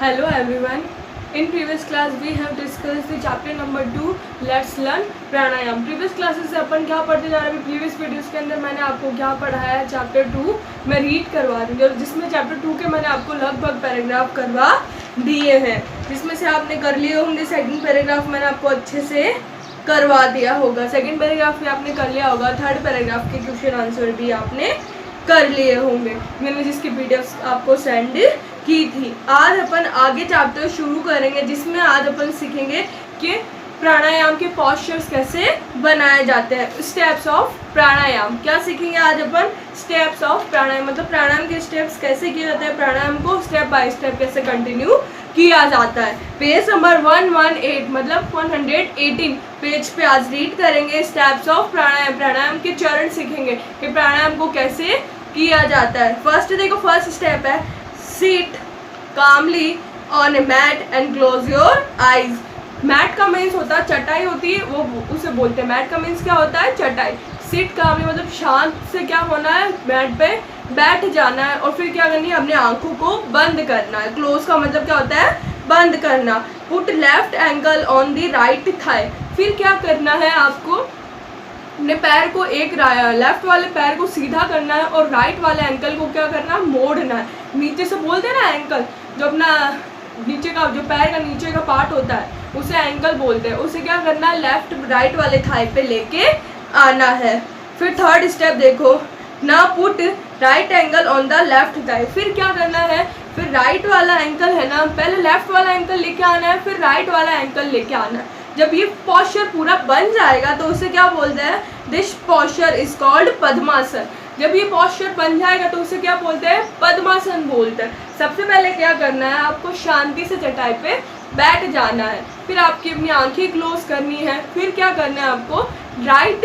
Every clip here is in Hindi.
Hello everyone. In previous class we have discussed the chapter number 2. Let's learn pranayama. Previous classes से अपन क्या पढ़ते जा रहे हैं. प्रीवियस वीडियोस के अंदर मैंने आपको क्या पढ़ाया है चैप्टर 2 मैं रीड करवा दूँगी और जिसमें चैप्टर 2 के मैंने आपको लगभग पैराग्राफ करवा दिए हैं, जिसमें से आपने कर लिए होंगे. सेकंड पैराग्राफ मैंने आपको अच्छे से करवा दिया होगा. सेकंड पैराग्राफ भी आपने कर लिया होगा. थर्ड पैराग्राफ के क्वेश्चन आंसर भी आपने कर लिए होंगे. मैंने जिसकी पीडीएफ आपको सेंड की थी. आज अपन आगे चैप्टर शुरू करेंगे जिसमें आज अपन सीखेंगे कि प्राणायाम के पोस्चर्स कैसे बनाए जाते हैं. स्टेप्स ऑफ प्राणायाम क्या सीखेंगे आज अपन. स्टेप्स ऑफ प्राणायाम मतलब प्राणायाम के स्टेप्स कैसे किए जाते हैं, प्राणायाम को स्टेप बाय स्टेप कैसे कंटिन्यू किया जाता है. पेज नंबर 118 मतलब 118 पेज पे आज रीड करेंगे. स्टेप्स ऑफ प्राणायाम, प्राणायाम के चरण सीखेंगे कि प्राणायाम को कैसे किया जाता है. फर्स्ट देखो, फर्स्ट स्टेप है sit calmly on a mat and close your eyes. Mat का मीन्स होता है चटाई होती है, वो उसे बोलते हैं. मैट का मीन्स क्या होता है चटाई. सिट कामली मतलब शांत से क्या होना है, मैट पे बैठ जाना है और फिर क्या करनी है, अपने आंखों को बंद करना है. क्लोज का मतलब क्या होता है बंद करना. Put left ankle on the right thigh. फिर क्या करना है आपको, अपने पैर को एक लेफ्ट वाले पैर को सीधा करना है और राइट वाले एंकल को क्या करना है मोड़ना है. नीचे से बोलते हैं ना एंकल, जो अपना नीचे का जो पैर का नीचे का पार्ट होता है उसे एंकल बोलते हैं. उसे क्या करना है लेफ्ट राइट वाले थाई पे लेके आना है. फिर थर्ड स्टेप देखो, ना put right ankle on the left thigh. फिर क्या करना है, फिर राइट वाला एंकल है ना, पहले लेफ्ट वाला एंकल लेके आना है फिर राइट वाला एंकल लेके आना है. जब ये पॉस्चर पूरा बन जाएगा तो उसे क्या बोलते हैं, दिस पॉस्चर इज कॉल्ड पद्मासन. जब ये पॉस्चर बन जाएगा तो उसे क्या बोलते हैं, पद्मासन बोलते हैं. सबसे पहले क्या करना है, आपको शांति से चटाई पे बैठ जाना है. फिर आपकी अपनी आंखें क्लोज करनी है. फिर क्या करना है, आपको राइट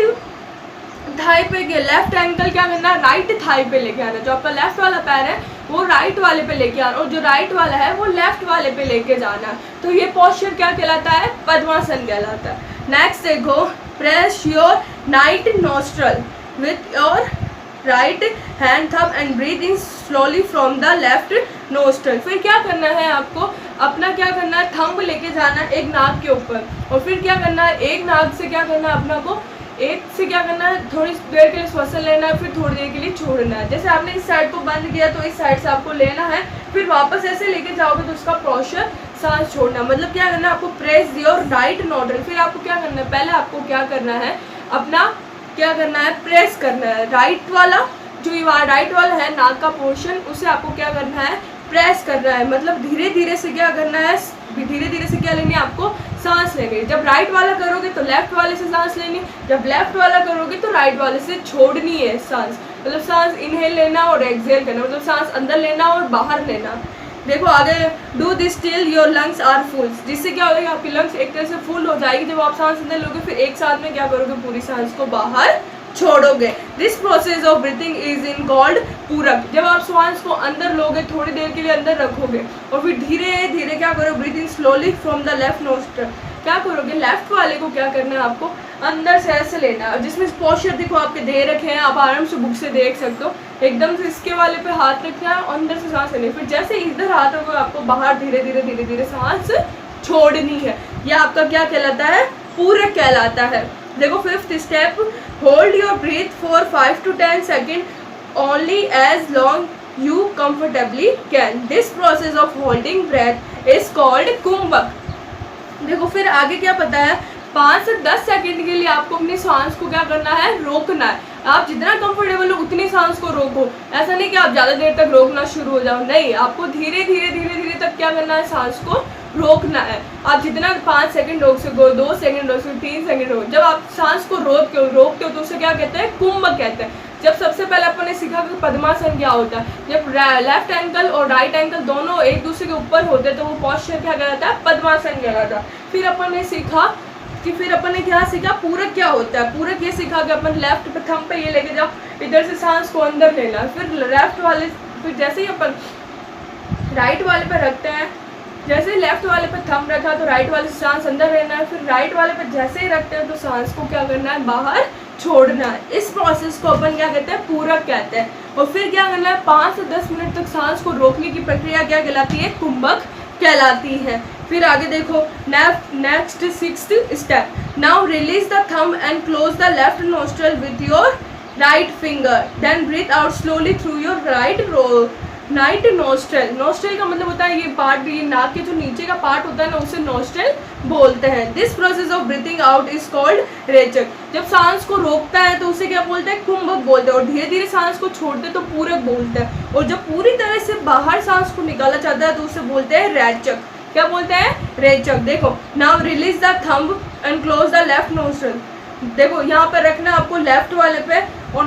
थाई पे लेफ्ट एंकल क्या करना है राइट थाई पे लेके आना. जो आपका लेफ्ट वाला पैर है वो राइट वाले पे लेके आना और जो राइट वाला है वो लेफ्ट वाले पे लेके जाना. तो ये पोस्चर क्या कहलाता है, पद्मासन कहलाता है. नेक्स्ट देखो, press your right nostril with your right hand thumb and breathe in slowly from the left nostril. फिर क्या करना है, आपको अपना क्या करना है थंब लेके जाना है एक नाक के ऊपर और फिर क्या करना है एक नाक से क्या करना है, अपना को एक से क्या करना है थोड़ी देर के लिए श्वसन लेना है फिर थोड़ी देर के लिए छोड़ना है. जैसे आपने इस साइड को बंद किया तो इस साइड से आपको लेना है, फिर वापस ऐसे लेके जाओगे तो उसका पोस्चर सांस छोड़ना. मतलब क्या करना है, आपको प्रेस योर राइट नोस्ट्रल. फिर आपको क्या करना है, पहले आपको क्या करना है, अपना क्या करना है प्रेस करना है राइट वाला, जो राइट वाला है नाक का पोर्शन उसे आपको क्या करना है प्रेस करना है. मतलब धीरे धीरे से क्या करना है, धीरे धीरे से क्या लेनी है आपको सांस लेनी. जब राइट वाला करोगे तो लेफ्ट वाले से सांस लेनी, जब लेफ्ट वाला करोगे तो राइट वाले से छोड़नी है सांस. मतलब सांस इनहेल लेना और एक्सहेल करना, मतलब सांस अंदर लेना और बाहर लेना. देखो आगे, do this till your lungs are full. जिससे क्या होगा, आपकी लंग्स एक तरह से फुल हो जाएगी. जब आप सांस अंदर लोगे फिर एक साथ में क्या करोगे, पूरी सांस को बाहर छोड़ोगे. This process of breathing is in called पूरक. जब आप सांस को अंदर लोगे थोड़ी देर के लिए अंदर रखोगे और फिर धीरे धीरे क्या करोगे, breathing slowly from the left nostril. क्या करोगे, लेफ्ट वाले को क्या करना है आपको अंदर से ऐसे लेना है. जिसमें पोस्चर देखो आपके दे रखे हैं, आप आराम से बुक से देख सकते हो. एकदम से इसके वाले पे हाथ रखना है और अंदर से सांस लेनी. फिर जैसे इधर हाथ होगा आपको बाहर धीरे धीरे सांस छोड़नी है. यह आपका क्या कहलाता है, पूरक कहलाता है. देखो fifth step, hold your breath for 5 to 10 seconds only as long you comfortably can. This process of holding breath is called kumbhak. देखो फिर आगे क्या पता है, 5 से 10 सेकंड के लिए आपको अपनी सांस को क्या करना है, रोकना है. आप जितना कंफर्टेबल हो उतनी सांस को रोको. ऐसा नहीं कि आप ज़्यादा देर तक रोकना शुरू हो जाओ, नहीं, आपको धीरे धीरे तक क्या करना है, सांस को रोकना है. आप जितना 5 सेकंड रोक सको, 2 सेकंड रोक सको, 3 सेकंड रोक. जब आप सांस को रोकते हो तो उसे क्या कहते हैं, कुंभक कहते हैं. जब सबसे पहले अपन ने सीखा कि पद्मासन क्या होता है, जब लेफ्ट एंकल और राइट एंकल दोनों एक दूसरे के ऊपर होते हैं तो वो पोस्चर क्या कहलाता है, पद्मासन कहलाता है. फिर अपन ने सीखा कि फिर अपन ने क्या सीखा, पूरक क्या होता है. पूरक ये सीखा कि अपन लेफ्ट पे थंब पे ये लेके जाओ, इधर से सांस को अंदर लेना. फिर लेफ्ट वाले, फिर जैसे ही अपन राइट वाले पे रखते हैं, जैसे ही लेफ्ट वाले पे थंब रखा तो राइट वाले से सांस अंदर लेना है. फिर राइट वाले पे जैसे ही रखते हैं तो सांस को क्या करना है, बाहर छोड़ना है. इस प्रोसेस को अपन क्या कहते हैं, पूरक कहते हैं. और फिर क्या करना है, 5 से 10 मिनट तक सांस को रोकने की प्रक्रिया क्या कहलाती है, कुंभक कहलाती है। फिर आगे देखो, next 6th step, now release the thumb and close the left nostril with your right finger, then breathe out slowly through your right nostril. Nostril का मतलब होता है ये पार्ट, ये नाक के जो नीचे का पार्ट होता है ना, उसे नोस्ट्रल बोलते हैं। This process of breathing out is called rechak. जब सांस को रोकता है तो उसे क्या बोलते हैं, कुंभक बोलते हैं, और धीरे धीरे सांस को छोड़ते तो पूरक बोलते हैं, और जब पूरी तरह से बाहर सांस को निकाला जाता है तो उसे बोलते हैं रेचक। क्या बोलते हैं, रेचक। देखो, now release the thumb and close the left nostril. देखो यहाँ पर रखना है आपको लेफ्ट वाले पे, और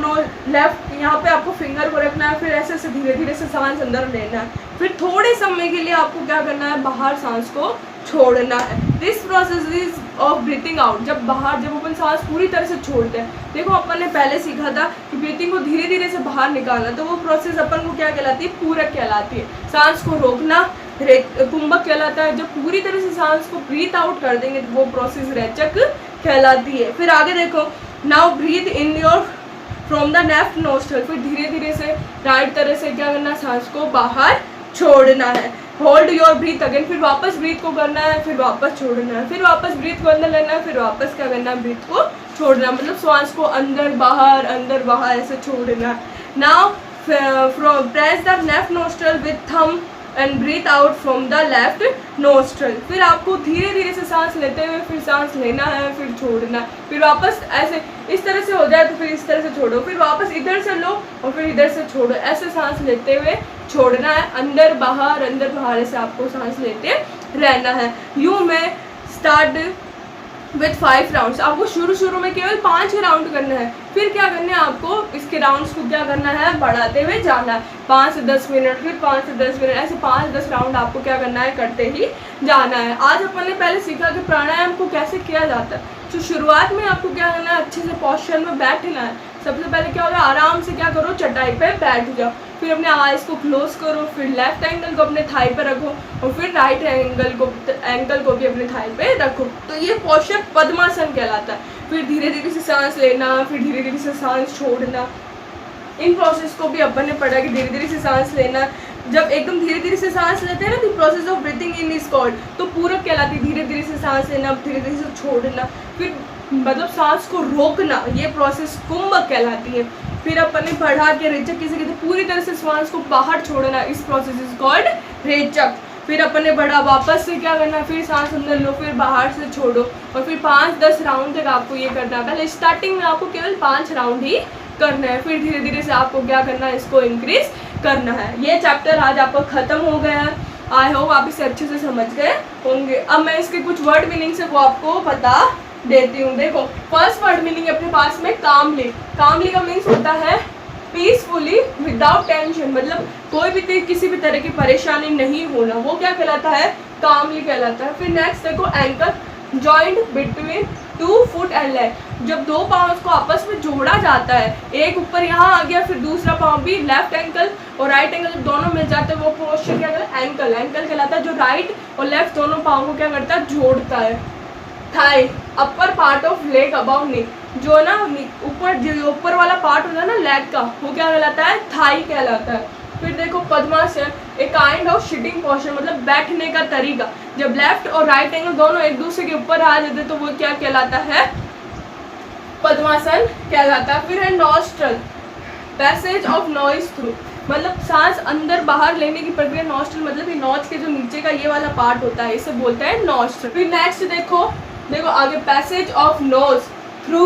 लेफ्ट यहाँ पे आपको फिंगर को रखना है, फिर ऐसे ऐसे धीरे धीरे से सांस अंदर लेना है, फिर थोड़े समय के लिए आपको क्या करना है, बाहर सांस को छोड़ना है। This process is of breathing out. जब अपन सांस पूरी तरह से छोड़ते हैं, देखो अपन ने पहले सीखा था कि ब्रीथिंग को धीरे धीरे से बाहर निकालना, तो वो प्रोसेस अपन को क्या कहलाती है, पूरक कहलाती है। सांस को रोकना कुंभक कहलाता है। जब पूरी तरह से सांस को ब्रीथ आउट कर देंगे तो वो प्रोसेस रेचक कहलाती है। फिर आगे देखो, now breathe in your from the left nostril. फिर धीरे धीरे से राइट तरह से क्या करना है, सांस को बाहर छोड़ना है। Hold your breathe again. फिर वापस ब्रीथ को करना है, फिर वापस छोड़ना है, फिर वापस ब्रीथ को अंदर लेना है, फिर वापस क्या करना है, ब्रीथ को छोड़ना, मतलब सांस को अंदर बाहर ऐसे छोड़ना है। Now press the left nostril with thumb and breathe out from the left nostril. फिर आपको धीरे धीरे से सांस लेते हुए फिर सांस लेना है, फिर छोड़ना है, फिर वापस ऐसे इस तरह से हो जाए तो फिर इस तरह से छोड़ो, फिर वापस इधर से लो और फिर इधर से छोड़ो, ऐसे सांस लेते हुए छोड़ना है, अंदर बाहर ऐसे आपको सांस लेते रहना है। यू में स्टार्ट विथ 5 राउंड्स। आपको शुरू में केवल 5 राउंड करना है, फिर क्या करना है, आपको इसके राउंड्स को क्या करना है, बढ़ाते हुए जाना है। 5 से 10 मिनट, फिर 5 से 10 मिनट, ऐसे 5-10 राउंड आपको क्या करना है, करते ही जाना है। आज अपन ने पहले सीखा कि प्राणायाम को कैसे किया जाता है। तो शुरुआत में आपको क्या करना है, अच्छे से पोस्चर में बैठना है। सबसे पहले क्या होगा, आराम से क्या करो, चटाई पे बैठ जाओ, फिर अपने आइज़ को क्लोज करो, फिर लेफ्ट एंगल को अपने थाई पे रखो और फिर राइट एंगल को भी अपने थाई पे रखो। तो ये पोस्चर पद्मासन कहलाता है। फिर धीरे धीरे से सांस लेना, फिर धीरे धीरे से सांस छोड़ना। इन प्रोसेस को भी अपन ने पढ़ा कि धीरे धीरे से सांस लेना। जब एकदम धीरे धीरे से सांस लेते हैं ना, तो process of breathing in is called, तो पूरक कहलाती है। धीरे धीरे से सांस लेना, धीरे धीरे से छोड़ना, फिर मतलब सांस को रोकना, ये प्रोसेस कुंभक कहलाती है। फिर अपन ने पढ़ा कि रेचक किसे कहते हैं, पूरी तरह से सांस को बाहर छोड़ना, इस प्रोसेस इज कॉल्ड रेचक। फिर अपन ने पढ़ा वापस से क्या करना, फिर सांस अंदर लो, फिर बाहर से छोड़ो, और फिर 5-10 राउंड तक आपको ये करना है। पहले स्टार्टिंग में आपको केवल 5 राउंड ही करना है, फिर धीरे धीरे से आपको क्या करना है, इसको इंक्रीज करना है। ये चैप्टर आज आपका खत्म हो गया है। आई होप आप इसे अच्छे से समझ गए होंगे। अब मैं इसके कुछ वर्ड मीनिंग से वो आपको बता देती हूँ। देखो, फर्स्ट वर्ड मीनिंग अपने पास में कामली। कामली का मीन्स होता है पीसफुली विदाउट टेंशन, मतलब कोई भी किसी भी तरह की परेशानी नहीं होना, वो क्या कहलाता है, कामली कहलाता है। फिर नेक्स्ट देखो, ankle, joint between 2 foot and leg. जब 2 पाँव को आपस में जोड़ा जाता है, एक ऊपर यहाँ आ गया, फिर दूसरा पाँव भी, लेफ्ट एंकल और राइट एंकल जब दोनों मिल जाते हैं वो पोस्चर क्या कहलाता है, एंकल कहलाता है, जो राइट और लेफ्ट दोनों पाँव को क्या करता है, जोड़ता है। Thigh, upper part of leg above knee, जो ना ऊपर वाला पार्ट होता है ना लेग का, वो क्या कहलाता है, थाई कहलाता है। फिर देखो, padmasan, a kind of sitting posture, मतलब बैठने का तरीका। जब लेफ्ट और राइट एंगल दोनों एक दूसरे के ऊपर आ जाते तो वो क्या कहलाता है, पद्मासन कहलाता है। फिर है nostril, passage of noise through, मतलब सांस अंदर बाहर लेने की प्रक्रिया। नॉस्ट्रल मतलब ये नोज के जो नीचे का ये वाला पार्ट होता है, इसे बोलते हैं नॉस्ट्रल। फिर नेक्स्ट देखो आगे, passage of nose through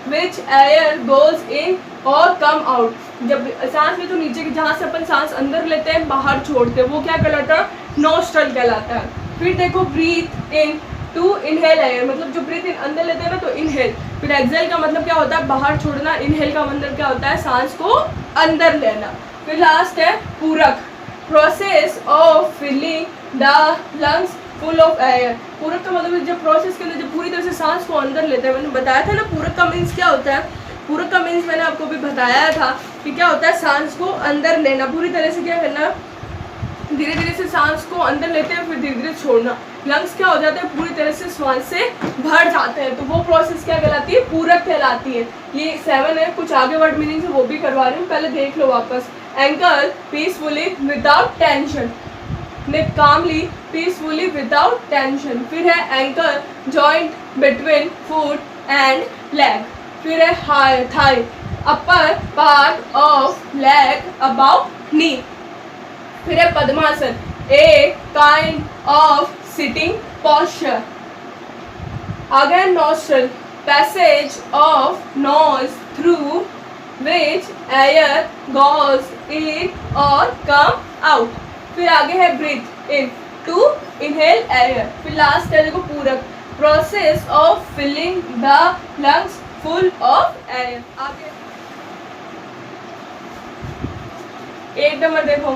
which air goes in और कम आउट। जब सांस में तो नीचे की, जहाँ से अपन सांस अंदर लेते हैं बाहर छोड़ते हैं, वो क्या कहलाता है, नॉस्ट्रल कहलाता है। फिर देखो, breathe in to inhale air, मतलब जो ब्रीथ इन अंदर लेते हैं ना तो इनहेल। फिर एक्सेल का मतलब क्या होता है, बाहर छोड़ना। इनहेल का मतलब क्या होता है, सांस को अंदर लेना। फिर लास्ट है पूरक, process of filling the lungs full of air. पूरक का मतलब जब प्रोसेस के अंदर जब पूरी तरह से सांस को अंदर लेते हैं, मैंने बताया था ना पूरक का मीन्स क्या होता है। पूरक का मीन्स मैंने आपको भी बताया था कि क्या होता है, सांस को अंदर लेना, पूरी तरह से क्या करना, धीरे धीरे से सांस को अंदर लेते हैं, फिर धीरे धीरे छोड़ना। लंग्स क्या हो जाते हैं, पूरी तरह से श्वास से भर जाते हैं, तो वो प्रोसेस क्या कहलाती है, पूरक कहलाती है। ये 7 है, कुछ आगे वर्ड मीनिंग से वो भी करवा रही हूँ, पहले देख लो वापस। Ankle, peacefully without tension, knit calmly, peacefully, without tension. फिर है ankle, joint between foot and leg. फिर है thigh, upper part of leg above knee. फिर है पद्मासन, a kind of sitting posture. आगे nostril, passage of nose through which air goes in or come out. फिर आगे है breathe in, to inhale air. फिर लास्ट है देखो पूरक, process of filling the lungs full of air. आगे 8 नंबर देखो,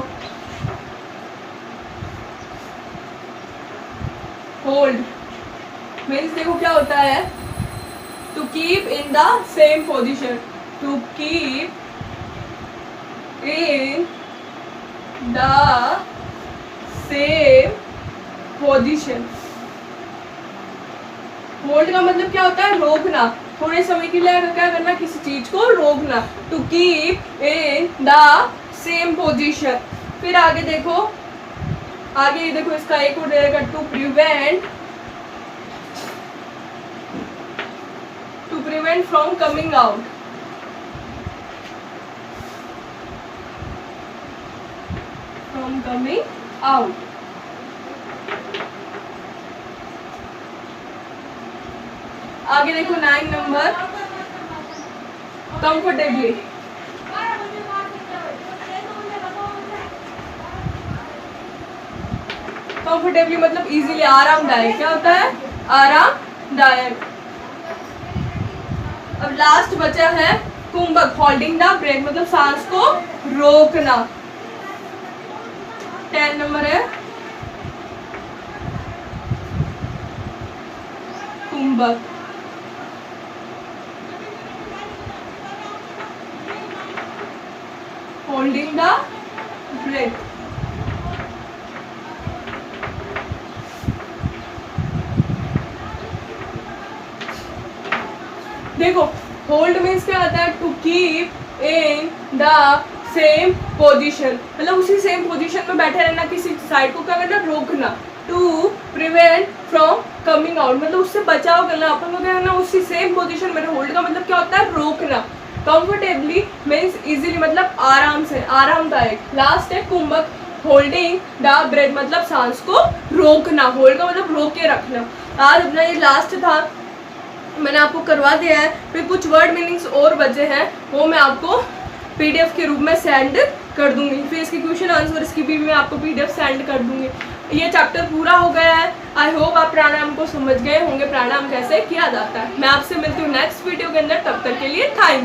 hold मीन्स देखो क्या होता है, to keep in the same position, to keep in the same position. Hold का मतलब क्या होता है, रोकना, थोड़े समय के लिए क्या करना, किसी चीज को रोकना. To keep in the same position. फिर आगे देखो, आगे ये देखो इसका एक और रहेगा, to prevent from coming out. coming out. आगे देखो 9 नंबर, कंफर्टेबली. कंफर्टेबली मतलब इजीली, आरामदायक. क्या होता है, आरामदायक. अब लास्ट बचा है कुंभक, होल्डिंग द ब्रेथ मतलब सांस को रोकना. 10 नंबर है कुंभक. Holding the breath. देखो होल्ड मीन्स क्या आता है, to keep in the same position मतलब उसी सेम पोजीशन में बैठे रहना, किसी साइड को क्या करना, रोकना. To prevent from coming out मतलब उससे बचाव करना, अपन को क्या करना, उसी सेम पोजीशन में. होल्ड का मतलब क्या होता है, रोकना. कंफर्टेबली मीन्स इजीली मतलब आराम से, आरामदायक. लास्ट है कुंभक, होल्डिंग द ब्रेथ मतलब सांस को रोकना. होल्ड का मतलब रोक के रखना. आज अपना ये लास्ट था, मैंने आपको करवा दिया है. फिर कुछ वर्ड मीनिंग्स और बचे हैं, वो मैं आपको पीडीएफ के रूप में सेंड कर दूंगी. फिर इसके क्वेश्चन आंसर इसकी भी मैं आपको पीडीएफ सेंड कर दूंगी. ये चैप्टर पूरा हो गया है. आई होप आप प्राणायाम को समझ गए होंगे, प्राणायाम कैसे किया जाता है. मैं आपसे मिलती हूँ नेक्स्ट वीडियो के अंदर. तब तक के लिए थैंक यू.